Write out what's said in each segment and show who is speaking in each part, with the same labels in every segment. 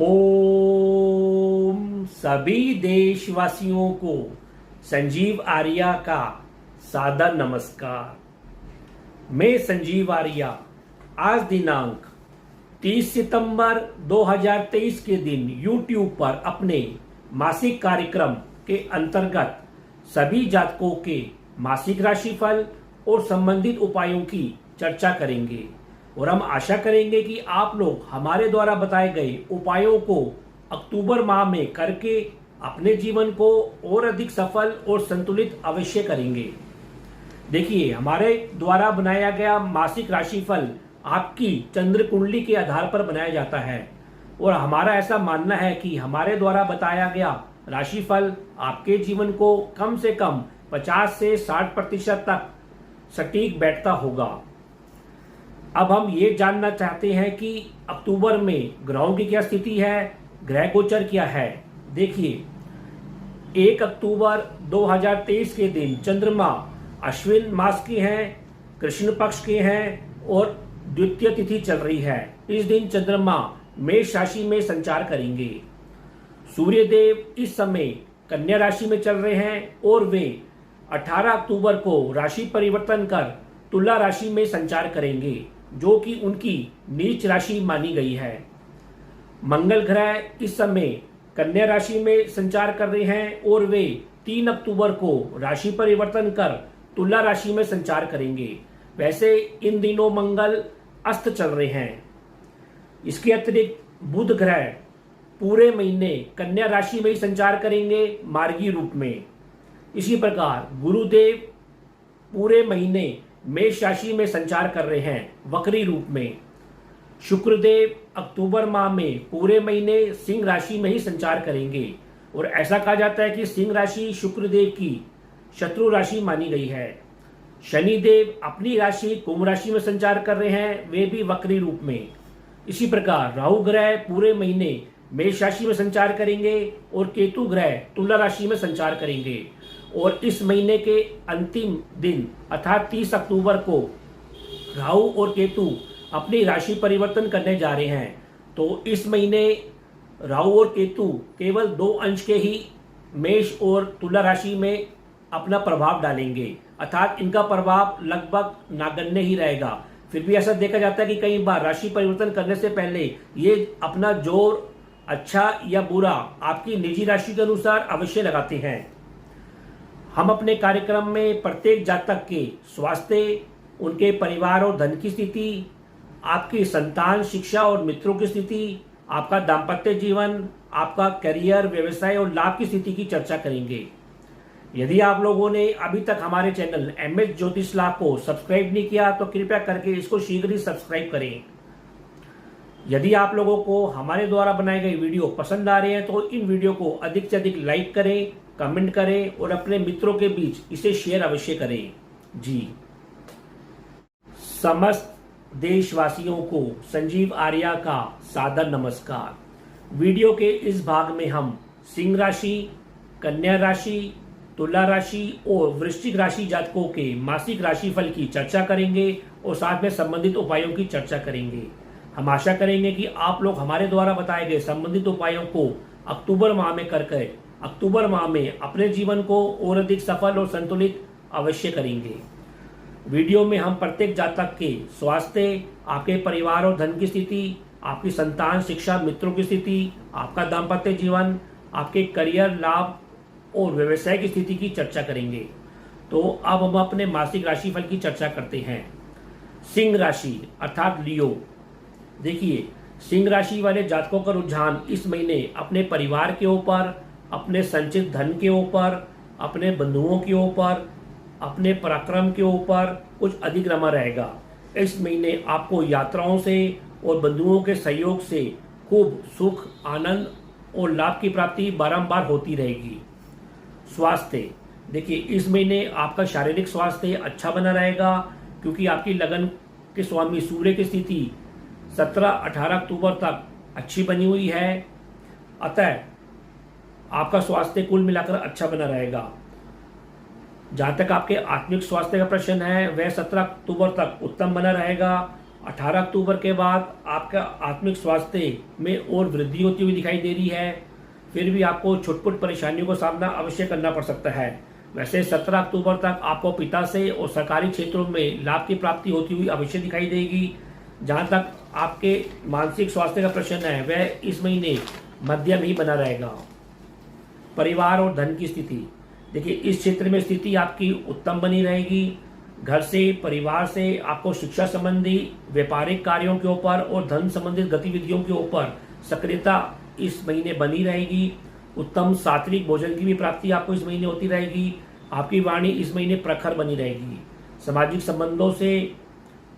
Speaker 1: ओम सभी देशवासियों को संजीव आर्या का सादर नमस्कार। मैं संजीव आर्या आज दिनांक 30 सितंबर 2023 के दिन YouTube पर अपने मासिक कार्यक्रम के अंतर्गत सभी जातकों के मासिक राशिफल और संबंधित उपायों की चर्चा करेंगे और हम आशा करेंगे कि आप लोग हमारे द्वारा बताए गए उपायों को अक्टूबर माह में करके अपने जीवन को और अधिक सफल और संतुलित अवश्य करेंगे। देखिए, हमारे द्वारा बनाया गया मासिक राशिफल आपकी चंद्र कुंडली के आधार पर बनाया जाता है और हमारा ऐसा मानना है कि हमारे द्वारा बताया गया राशिफल आपके जीवन को कम से कम 50 से 60% तक सटीक बैठता होगा। अब हम ये जानना चाहते हैं कि अक्टूबर में ग्रहों की क्या स्थिति है, ग्रह गोचर क्या है। देखिए, 1 अक्टूबर 2023 के दिन चंद्रमा अश्विन मास के हैं, कृष्ण पक्ष के हैं और द्वितीय तिथि चल रही है। इस दिन चंद्रमा मेष राशि में संचार करेंगे। सूर्य देव इस समय कन्या राशि में चल रहे हैं और वे 18 अक्टूबर को राशि परिवर्तन कर तुला राशि में संचार करेंगे, जो कि उनकी नीच राशि मानी गई है। मंगल ग्रह इस समय कन्या राशि में संचार कर रहे हैं और वे 3 अक्टूबर को राशि परिवर्तन कर तुला राशि में संचार करेंगे। वैसे इन दिनों मंगल अस्त चल रहे हैं। इसके अतिरिक्त बुध ग्रह पूरे महीने कन्या राशि में ही संचार करेंगे मार्गी रूप में। इसी प्रकार गुरुदेव पूरे महीने मेष राशि में संचार कर रहे हैं वक्री रूप में। शुक्रदेव अक्टूबर माह में पूरे महीने सिंह राशि में ही संचार करेंगे और ऐसा कहा जाता है कि सिंह राशि शुक्रदेव की शत्रु राशि मानी गई है। शनिदेव अपनी राशि कुंभ राशि में संचार कर रहे हैं, वे भी वक्री रूप में। इसी प्रकार राहु ग्रह पूरे महीने मेष राशि में संचार करेंगे और केतु ग्रह तुला राशि में संचार करेंगे और इस महीने के अंतिम दिन अर्थात 30 अक्टूबर को राहु और केतु अपनी राशि परिवर्तन करने जा रहे हैं। तो इस महीने राहु और केतु केवल 2 अंश के ही मेष और तुला राशि में अपना प्रभाव डालेंगे, अर्थात इनका प्रभाव लगभग नगण्य ही रहेगा। फिर भी ऐसा देखा जाता है कि कई बार राशि परिवर्तन करने से पहले ये अपना जोर अच्छा या बुरा आपकी निजी राशि के अनुसार अवश्य लगाते हैं। हम अपने कार्यक्रम में प्रत्येक जातक के स्वास्थ्य, उनके परिवार और धन की स्थिति, आपकी संतान, शिक्षा और मित्रों की स्थिति, आपका दाम्पत्य जीवन, आपका करियर, व्यवसाय और लाभ की स्थिति की चर्चा करेंगे। यदि आप लोगों ने अभी तक हमारे चैनल MS ज्योतिष लाभ को सब्सक्राइब नहीं किया तो कृपया करके इसको शीघ्र ही सब्सक्राइब करें। यदि आप लोगों को हमारे द्वारा बनाए गए वीडियो पसंद आ रहे हैं तो इन वीडियो को अधिक से अधिक लाइक करें, कमेंट करें और अपने मित्रों के बीच इसे शेयर अवश्य करें। जी, समस्त देशवासियों को संजीव आर्या का सादर नमस्कार। वीडियो के इस भाग में हम सिंह राशि, कन्या राशि, तुला राशि और वृश्चिक राशि जातकों के मासिक राशिफल की चर्चा करेंगे और साथ में संबंधित उपायों की चर्चा करेंगे। हम आशा करेंगे कि आप लोग हमारे द्वारा बताए गए संबंधित उपायों को अक्टूबर माह में करके अक्टूबर माह में अपने जीवन को और अधिक सफल और संतुलित अवश्य करेंगे। वीडियो में हम प्रत्येक जातक के स्वास्थ्य, आपके परिवार और धन की स्थिति, आपकी संतान, शिक्षा, मित्रों की स्थिति, आपका दाम्पत्य जीवन, आपके करियर, लाभ और व्यवसाय की स्थिति की चर्चा करेंगे। तो अब हम अपने मासिक राशिफल की चर्चा करते हैं। सिंह राशि अर्थात लियो। देखिए, सिंह राशि वाले जातकों का रुझान इस महीने अपने परिवार के ऊपर, अपने संचित धन के ऊपर, अपने बंधुओं के ऊपर, अपने पराक्रम के ऊपर कुछ अधिक रमा रहेगा। इस महीने आपको यात्राओं से और बंधुओं के सहयोग से खूब सुख, आनंद और लाभ की प्राप्ति बारंबार होती रहेगी। स्वास्थ्य, देखिए, इस महीने आपका शारीरिक स्वास्थ्य अच्छा बना रहेगा क्योंकि आपकी लगन के स्वामी सूर्य की स्थिति 17-18 अक्टूबर तक अच्छी बनी हुई है। अतः आपका स्वास्थ्य कुल मिलाकर अच्छा बना रहेगा। जहाँ तक आपके आत्मिक स्वास्थ्य का प्रश्न है वह 17 अक्टूबर तक उत्तम बना रहेगा 18 अक्टूबर के बाद आपका आत्मिक स्वास्थ्य में और वृद्धि होती हुई दिखाई दे रही है। फिर भी आपको छुटपुट परेशानियों का सामना अवश्य करना पड़ सकता है। वैसे 17 अक्टूबर तक आपको पिता से और सरकारी क्षेत्रों में लाभ की प्राप्ति होती हुई अवश्य दिखाई देगी। जहां तक आपके मानसिक स्वास्थ्य का प्रश्न है वह इस महीने मध्यम ही बना रहेगा। परिवार और धन की स्थिति, देखिए इस क्षेत्र में स्थिति आपकी उत्तम बनी रहेगी। घर से, परिवार से आपको शिक्षा संबंधी, व्यापारिक कार्यों के ऊपर और धन संबंधित गतिविधियों के ऊपर सक्रियता इस महीने बनी रहेगी। उत्तम सात्विक भोजन की भी प्राप्ति आपको इस महीने होती रहेगी। आपकी वाणी इस महीने प्रखर बनी रहेगी। सामाजिक संबंधों से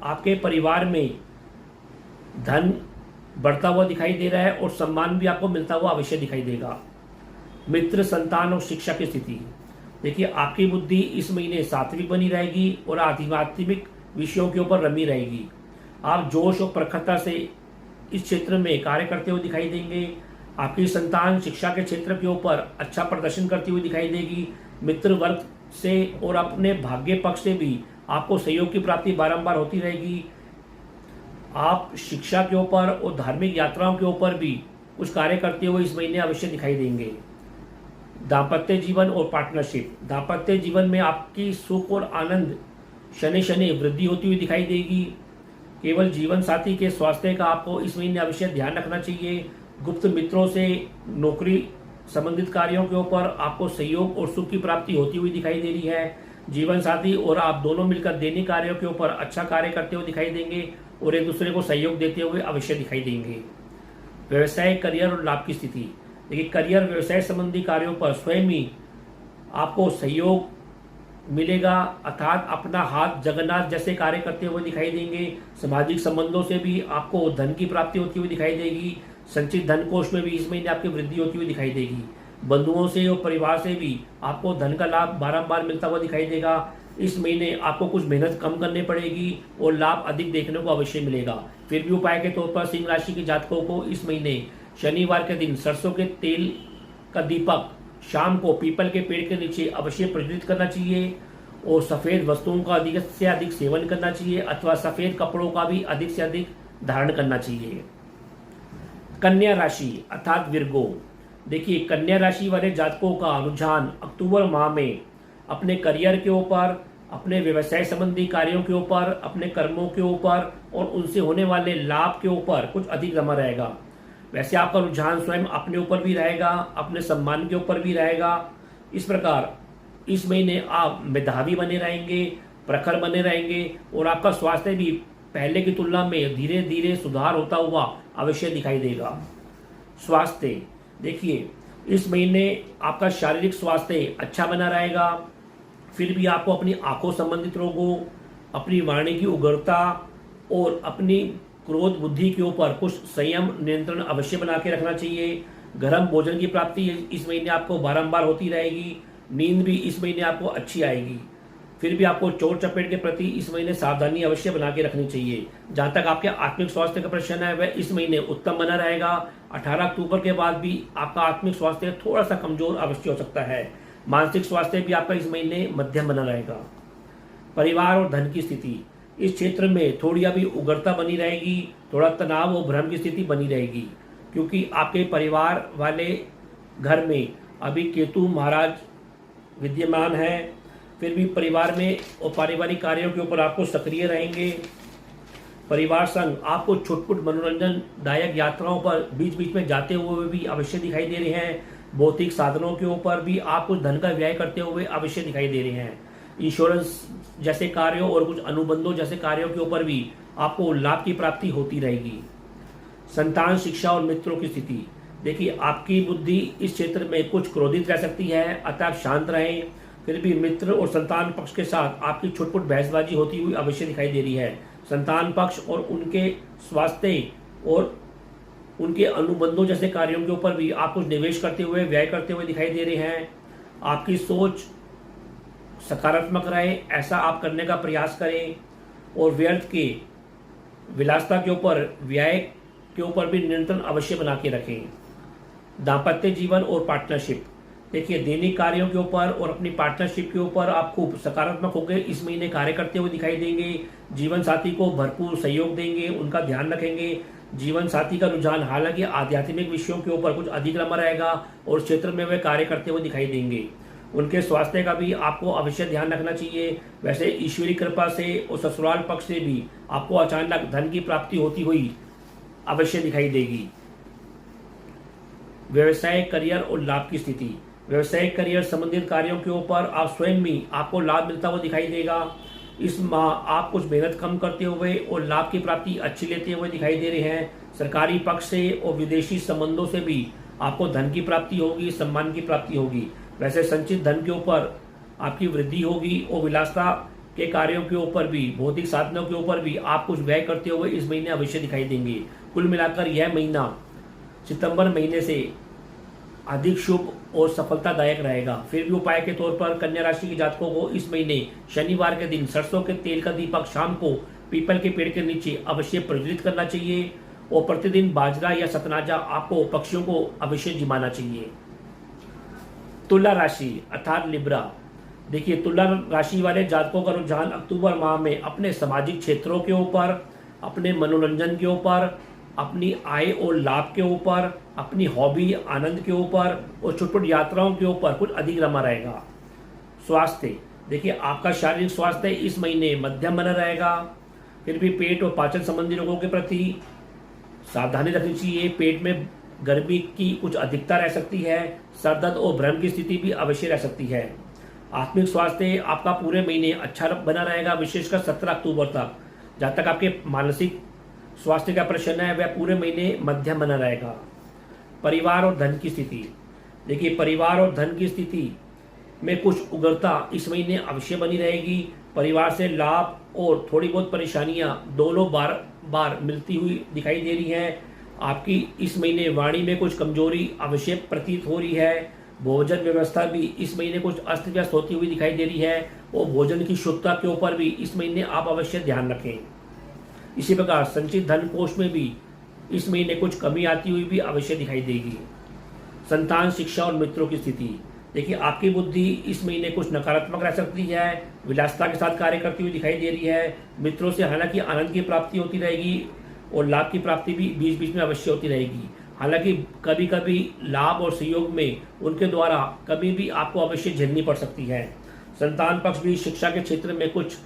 Speaker 1: आपके परिवार में धन बढ़ता हुआ दिखाई दे रहा है और सम्मान भी आपको मिलता हुआ अवश्य दिखाई देगा। मित्र, संतान और शिक्षा की स्थिति, देखिए आपकी बुद्धि इस महीने सात्विक बनी रहेगी और आध्यात्मिक विषयों के ऊपर रमी रहेगी। आप जोश और प्रखरता से इस क्षेत्र में कार्य करते हुए दिखाई देंगे। आपकी संतान शिक्षा के क्षेत्र के ऊपर अच्छा प्रदर्शन करती हुई दिखाई देगी। मित्र वर्ग से और अपने भाग्य पक्ष से भी आपको सहयोग की प्राप्ति बारंबार होती रहेगी। आप शिक्षा के ऊपर और धार्मिक यात्राओं के ऊपर भी कुछ कार्य करते हुए इस महीने अवश्य दिखाई देंगे। दाम्पत्य जीवन और पार्टनरशिप, दाम्पत्य जीवन में आपकी सुख और आनंद शनि शनि वृद्धि होती हुई दिखाई देगी। केवल जीवन साथी के स्वास्थ्य का आपको इस महीने अवश्य ध्यान रखना चाहिए। गुप्त मित्रों से नौकरी संबंधित कार्यों के ऊपर आपको सहयोग और सुख की प्राप्ति होती हुई दिखाई दे रही है। जीवन साथी और आप दोनों मिलकर दैनिक कार्यों के ऊपर अच्छा कार्य करते हुए दिखाई देंगे और एक दूसरे को सहयोग देते हुए अवश्य दिखाई देंगे। व्यवसाय, करियर और लाभ की स्थिति, देखिए करियर, व्यवसाय संबंधी कार्यों पर स्वयं ही आपको सहयोग मिलेगा, अर्थात अपना हाथ जगन्नाथ जैसे कार्य करते हुए दिखाई देंगे। सामाजिक संबंधों से भी आपको धन की प्राप्ति होती हुई दिखाई देगी। संचित धन कोष में भी इस महीने आपकी वृद्धि होती हुई दिखाई देगी। बंधुओं से और परिवार से भी आपको धन का लाभ बारंबार मिलता हुआ दिखाई देगा। इस महीने आपको कुछ मेहनत कम करनी पड़ेगी और लाभ अधिक देखने को अवश्य मिलेगा। फिर भी उपाय के तौर पर सिंह राशि के जातकों को इस महीने शनिवार के दिन सरसों के तेल का दीपक शाम को पीपल के पेड़ के नीचे अवश्य प्रज्वलित करना चाहिए और सफेद वस्तुओं का अधिक से अधिक सेवन करना चाहिए अथवा सफेद कपड़ों का भी अधिक से अधिक धारण करना चाहिए। कन्या राशि अर्थात विर्गो, देखिए कन्या राशि वाले जातकों का रुझान अक्टूबर माह में अपने करियर के ऊपर, अपने व्यवसाय संबंधी कार्यों के ऊपर, अपने कर्मों के ऊपर और उनसे होने वाले लाभ के ऊपर कुछ अधिक जमा रहेगा। वैसे आपका रुझान स्वयं अपने ऊपर भी रहेगा, अपने सम्मान के ऊपर भी रहेगा। इस प्रकार इस महीने आप मेधावी बने रहेंगे, प्रखर बने रहेंगे और आपका स्वास्थ्य भी पहले की तुलना में धीरे धीरे सुधार होता हुआ अवश्य दिखाई देगा। स्वास्थ्य, देखिए इस महीने आपका शारीरिक स्वास्थ्य अच्छा बना रहेगा। फिर भी आपको अपनी आंखों संबंधित रोगों, अपनी वाणी की उग्रता और अपनी क्रोध बुद्धि के ऊपर कुछ संयम नियंत्रण अवश्य बना के रखना चाहिए। गर्म भोजन की प्राप्ति इस महीने आपको बारंबार होती रहेगी। नींद भी इस महीने आपको अच्छी आएगी। फिर भी आपको चोट चपेट के प्रति इस महीने सावधानी अवश्य बना के रखनी चाहिए। जहां तक आपके आत्मिक स्वास्थ्य का प्रश्न है वह इस महीने उत्तम बना रहेगा। 18 अक्टूबर के बाद भी आपका आत्मिक स्वास्थ्य थोड़ा सा कमजोर अवश्य हो सकता है। मानसिक स्वास्थ्य भी आपका इस महीने मध्यम बना रहेगा। परिवार और धन की स्थिति, इस क्षेत्र में थोड़ी अभी उग्रता बनी रहेगी, थोड़ा तनाव और भ्रम की स्थिति बनी रहेगी क्योंकि आपके परिवार वाले घर में अभी केतु महाराज विद्यमान है। फिर भी परिवार में और पारिवारिक कार्यों के ऊपर आपको सक्रिय रहेंगे। परिवार संग आपको छुटपुट मनोरंजनदायक यात्राओं पर बीच बीच में जाते हुए भी अवश्य दिखाई दे रहे हैं। भौतिक साधनों के ऊपर भी आप कुछ धन का व्यय करते हुए अवश्य दिखाई दे रहे हैं। इंश्योरेंस जैसे कार्यों और कुछ अनुबंधों जैसे कार्यों के ऊपर भी आपको लाभ की प्राप्ति होती रहेगी। संतान, शिक्षा और मित्रों की स्थिति, देखिए आपकी बुद्धि इस क्षेत्र में कुछ क्रोधित रह सकती है, अतः आप शांत रहें। फिर भी मित्र और संतान पक्ष के साथ आपकी छुटपुट बहसबाजी होती हुई अवश्य दिखाई दे रही है। संतान पक्ष और उनके स्वास्थ्य और उनके अनुबंधों जैसे कार्यों के ऊपर भी आप कुछ निवेश करते हुए, व्यय करते हुए दिखाई दे रहे हैं। आपकी सोच सकारात्मक रहे ऐसा आप करने का प्रयास करें और व्यर्थ के विलासता के ऊपर, व्यय के ऊपर भी नियंत्रण अवश्य बना के रखें। दाम्पत्य जीवन और पार्टनरशिप, देखिए दैनिक कार्यों के ऊपर और अपनी पार्टनरशिप के ऊपर आप खूब सकारात्मक होकर इस महीने कार्य करते हुए दिखाई देंगे। जीवन साथी को भरपूर सहयोग देंगे, उनका ध्यान रखेंगे। जीवन साथी का रुझान हालांकि आध्यात्मिक विषयों के ऊपर कुछ अधिक लंबा रहेगा और उस क्षेत्र में वे कार्य करते हुए दिखाई देंगे। उनके स्वास्थ्य का भी आपको अवश्य ध्यान रखना चाहिए। वैसे ईश्वरी कृपा से और ससुराल पक्ष से भी आपको अचानक धन की प्राप्ति होती हुई अवश्य दिखाई देगी। व्यवसायिक करियर और लाभ की स्थिति, व्यवसायिक करियर संबंधित कार्यों के ऊपर आप स्वयं भी आपको लाभ मिलता हुआ दिखाई देगा। इस माह आप कुछ मेहनत कम करते हुए और लाभ की प्राप्ति अच्छी लेते हुए दिखाई दे रहे हैं। सरकारी पक्ष से और विदेशी संबंधों से भी आपको धन की प्राप्ति होगी, सम्मान की प्राप्ति होगी। वैसे संचित धन के ऊपर आपकी वृद्धि होगी और विलासता के कार्यों के ऊपर भी, भौतिक साधनों के ऊपर भी आप कुछ व्यय करते हुए इस महीने अवश्य दिखाई देंगे। कुल मिलाकर यह महीना सितंबर महीने से अधिक शुभ और सफलतादायक रहेगा। फिर भी उपाय के तौर पर कन्या राशि के जातकों को इस महीने शनिवार के दिन सरसों के तेल का दीपक शाम को पीपल के पेड़ के नीचे अवश्य प्रज्वलित करना चाहिए और प्रतिदिन बाजरा या सतनाजा आपको पक्षियों को अवश्य जिमाना चाहिए। तुला राशि अर्थात लिब्रा, देखिए तुला राशि वाले जातकों का रुझान अक्टूबर माह में अपने सामाजिक क्षेत्रों के ऊपर, अपने मनोरंजन के ऊपर, अपनी आय और लाभ के ऊपर, अपनी हॉबी आनंद के ऊपर और छुटपुट यात्राओं के ऊपर कुछ अधिक लंबा रहेगा। स्वास्थ्य, देखिए आपका शारीरिक स्वास्थ्य इस महीने मध्यम बना रहेगा। फिर भी पेट और पाचन संबंधी रोगों के प्रति सावधानी रखनी चाहिए। पेट में गर्मी की कुछ अधिकता रह सकती है। सर दर्द और भ्रम की स्थिति भी अवश्य रह सकती है। आत्मिक स्वास्थ्य आपका पूरे महीने अच्छा बना रहेगा, विशेषकर 17 अक्टूबर तक। जहाँ तक आपके मानसिक स्वास्थ्य का प्रश्न है वह पूरे महीने मध्यम बना रहेगा। परिवार और धन की स्थिति, देखिए परिवार और धन की स्थिति में कुछ उग्रता इस महीने अवश्य बनी रहेगी। परिवार से लाभ और थोड़ी बहुत परेशानियां दोनों बार मिलती हुई दिखाई दे रही हैं। आपकी इस महीने वाणी में कुछ कमजोरी अवश्य प्रतीत हो रही है। भोजन व्यवस्था भी इस महीने कुछ अस्त व्यस्त होती हुई दिखाई दे रही है और भोजन की शुद्धता के ऊपर भी इस महीने आप अवश्य ध्यान रखें। इसी प्रकार संचित धन कोष में भी इस महीने कुछ कमी आती हुई भी अवश्य दिखाई देगी। संतान, शिक्षा और मित्रों की स्थिति, देखिए आपकी बुद्धि इस महीने कुछ नकारात्मक रह सकती है, विलासिता के साथ कार्य करती हुई दिखाई दे रही है। मित्रों से हालांकि आनंद की प्राप्ति होती रहेगी और लाभ की प्राप्ति भी बीच बीच में अवश्य होती रहेगी। हालांकि कभी कभी लाभ और सहयोग में उनके द्वारा कभी भी आपको अवश्य झेलनी पड़ सकती है। संतान पक्ष भी शिक्षा के क्षेत्र में कुछ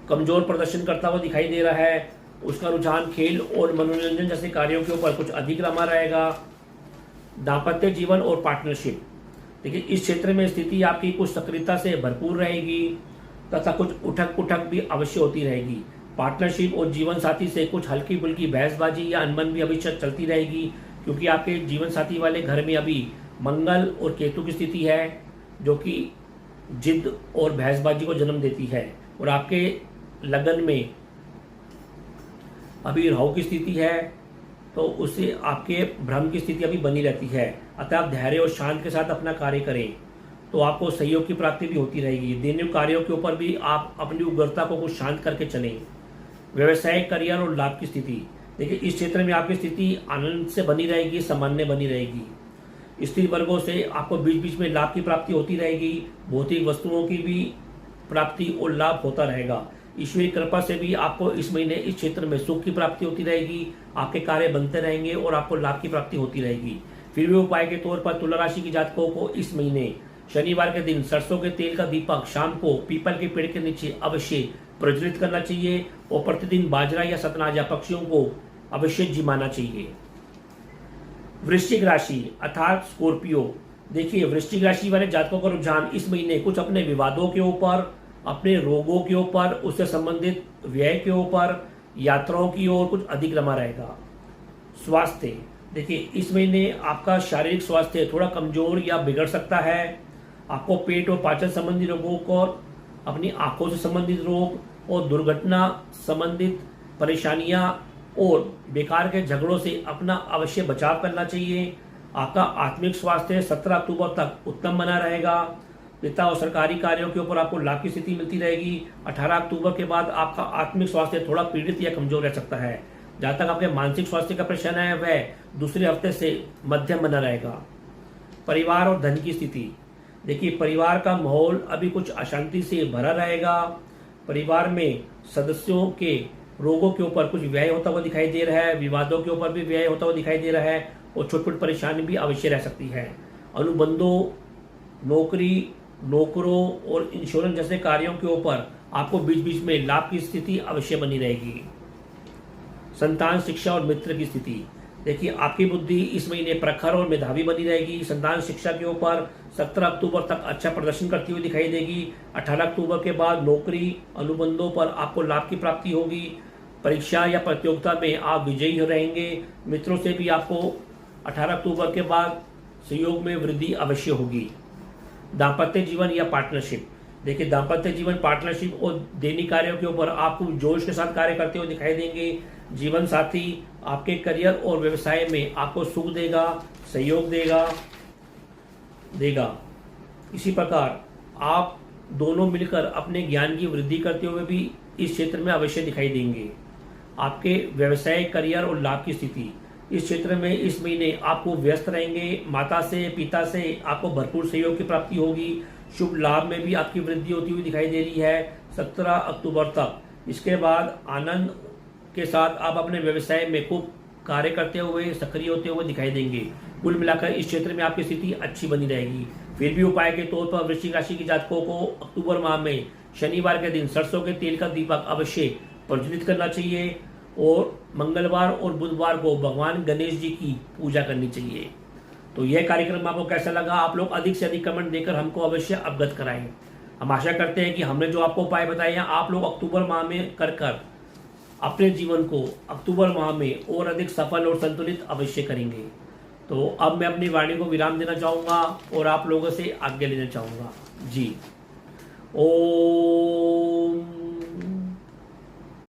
Speaker 1: कमजोर प्रदर्शन करता हुआ दिखाई दे रहा है। उसका रुझान खेल और मनोरंजन जैसे कार्यों के ऊपर कुछ अधिक लंबा रहेगा। दाम्पत्य जीवन और पार्टनरशिप, देखिए इस क्षेत्र में स्थिति आपकी कुछ सक्रियता से भरपूर रहेगी तथा कुछ उठक पुठक भी अवश्य होती रहेगी। पार्टनरशिप और जीवन साथी से कुछ हल्की फुल्की बहसबाजी या अनबन भी अभी चलती रहेगी, क्योंकि आपके जीवन साथी वाले घर में अभी मंगल और केतु की स्थिति है जो कि जिद और बहसबाजी को जन्म देती है। और आपके लगन में अभी राहु की स्थिति है तो उससे आपके भ्रम की स्थिति अभी बनी रहती है। अतः आप धैर्य और शांत के साथ अपना कार्य करें तो आपको सहयोग की प्राप्ति भी होती रहेगी। दैनिक कार्यों के ऊपर भी आप अपनी उग्रता को कुछ शांत करके चलें। व्यवसायिक करियर और लाभ की स्थिति, देखिए इस क्षेत्र में आपकी स्थिति आनंद से बनी रहेगी, सामान्य बनी रहेगी। स्त्री वर्गों से आपको बीच बीच में लाभ की प्राप्ति होती रहेगी। भौतिक वस्तुओं की भी प्राप्ति और लाभ होता रहेगा। ईश्वरी कृपा से भी आपको इस महीने इस क्षेत्र में सुख की प्राप्ति होती रहेगी। आपके कार्य बनते रहेंगे और आपको लाभ की प्राप्ति होती रहेगी। फिर भी उपाय के तौर पर तुला राशि के जातकों को इस महीने शनिवार के दिन सरसों के तेल का दीपक शाम को पीपल के पेड़ के नीचे अवश्य प्रज्वलित करना चाहिए और प्रतिदिन बाजरा या सतनाजा पक्षियों को अवश्य जिमाना चाहिए। वृश्चिक राशि अर्थात स्कॉर्पियो, देखिए वृश्चिक राशि वाले जातकों का रुझान इस महीने कुछ अपने विवादों के ऊपर, अपने रोगों के ऊपर, उससे संबंधित व्यय के ऊपर, यात्राओं की ओर कुछ अधिक लंबा रहेगा। स्वास्थ्य, देखिए इस महीने आपका शारीरिक स्वास्थ्य थोड़ा कमजोर या बिगड़ सकता है। आपको पेट और पाचन संबंधी रोगों को, अपनी आंखों से संबंधित रोग और दुर्घटना संबंधित परेशानियां और बेकार के झगड़ों से अपना अवश्य बचाव करना चाहिए। आपका आत्मिक स्वास्थ्य 17 अक्टूबर तक उत्तम बना रहेगा। पिता और सरकारी कार्यों के ऊपर आपको लाभ की स्थिति मिलती रहेगी। 18 अक्टूबर के बाद आपका आत्मिक स्वास्थ्य थोड़ा पीड़ित या कमजोर रह सकता है। जहाँ तक आपके मानसिक स्वास्थ्य का प्रश्न है वह दूसरे हफ्ते से मध्यम बना रहेगा। परिवार और धन की स्थिति, देखिए परिवार का माहौल अभी कुछ अशांति से भरा रहेगा। परिवार में सदस्यों के रोगों के ऊपर कुछ व्यय होता हुआ दिखाई दे रहा है, विवादों के ऊपर भी व्यय होता हुआ दिखाई दे रहा है और छोटी छोटी परेशानी भी अवश्य रह सकती है। अनुबंधों, नौकरी, नौकरों और इंश्योरेंस जैसे कार्यों के ऊपर आपको बीच बीच में लाभ की स्थिति अवश्य बनी रहेगी। संतान, शिक्षा और मित्र की स्थिति, देखिए आपकी बुद्धि इस महीने प्रखर और मेधावी बनी रहेगी। संतान शिक्षा के ऊपर 17 अक्टूबर तक अच्छा प्रदर्शन करती हुई दिखाई देगी। 18 अक्टूबर के बाद नौकरी, अनुबंधों पर आपको लाभ की प्राप्ति होगी। परीक्षा या प्रतियोगिता में आप विजयी रहेंगे। मित्रों से भी आपको 18 अक्टूबर के बाद सहयोग में वृद्धि अवश्य होगी। दाम्पत्य जीवन या पार्टनरशिप, देखिए दाम्पत्य जीवन, पार्टनरशिप और दैनिक कार्यों के ऊपर आपको जोश के साथ कार्य करते हुए दिखाई देंगे। जीवन साथी आपके करियर और व्यवसाय में आपको सुख देगा, सहयोग देगा। इसी प्रकार आप दोनों मिलकर अपने ज्ञान की वृद्धि करते हुए भी इस क्षेत्र में अवश्य दिखाई देंगे। आपके व्यवसाय, करियर और लाभ की स्थिति, इस क्षेत्र में इस महीने आपको व्यस्त रहेंगे। माता से, पिता से आपको भरपूर सहयोग की प्राप्ति होगी। शुभ लाभ में भी आपकी वृद्धि होती हुई दिखाई दे रही है 17 अक्टूबर तक। इसके बाद आनंद के साथ आप अपने व्यवसाय में खूब कार्य करते हुए, सक्रिय होते हुए दिखाई देंगे। कुल मिलाकर इस क्षेत्र में आपकी स्थिति अच्छी बनी रहेगी। फिर भी उपाय के तौर पर वृश्चिक राशि के जातकों को अक्टूबर माह में शनिवार के दिन सरसों के तेल का दीपक अवश्य प्रज्वलित करना चाहिए और मंगलवार और बुधवार को भगवान गणेश जी की पूजा करनी चाहिए। तो यह कार्यक्रम आपको कैसा लगा, आप लोग अधिक से अधिक कमेंट देकर हमको अवश्य अवगत कराएं। हम आशा करते हैं कि हमने जो आपको उपाय बताए हैं आप लोग अक्टूबर माह में कर अपने जीवन को अक्टूबर माह में और अधिक सफल और संतुलित अवश्य करेंगे। तो अब मैं अपनी वाणी को विराम देना चाहूँगा और आप लोगों से आज्ञा लेना चाहूँगा। जी, ओम